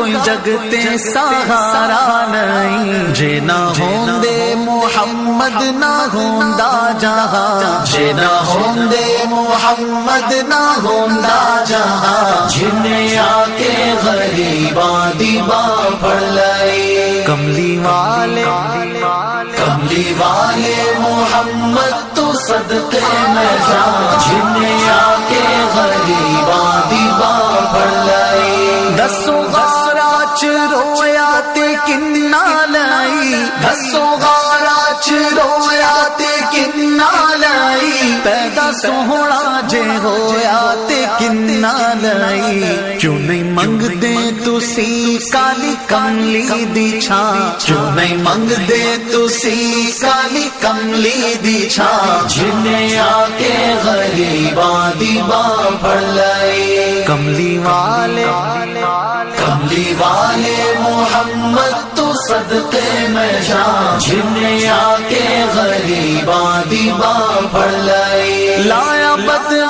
کوئی جگتے سہارا نہیں، جے نہ ہوندے محمد نہ ہوندا جہاں، جے نہ ہوندے محمد نہ ہوندا جہاں، جنہیں آ کے غریباں دی باں پھڑ لئی، کملی والے محمد تو صدقے میں جاں، جنہیں آ کے غریباں دی باں پھڑ لئی، دسو غارہ چ رویا تے کنا لائی، دسو غارہ چ رویا تے کنا لائی، پیدا سوہنا جے ہویا تے کنا لائی، کیوں نہیں منگ دے تسی کالی کملی دی چھاں، کیوں نہیں منگ دے تسی کالی کملی دی چھاں، جنہیں آ کے غریباں دی باں پھڑ لئی، کملی والے محمد تو صدقے میں جاں، جنہیں آ کے غریباں دی باں پھڑ لئی، لایا بدر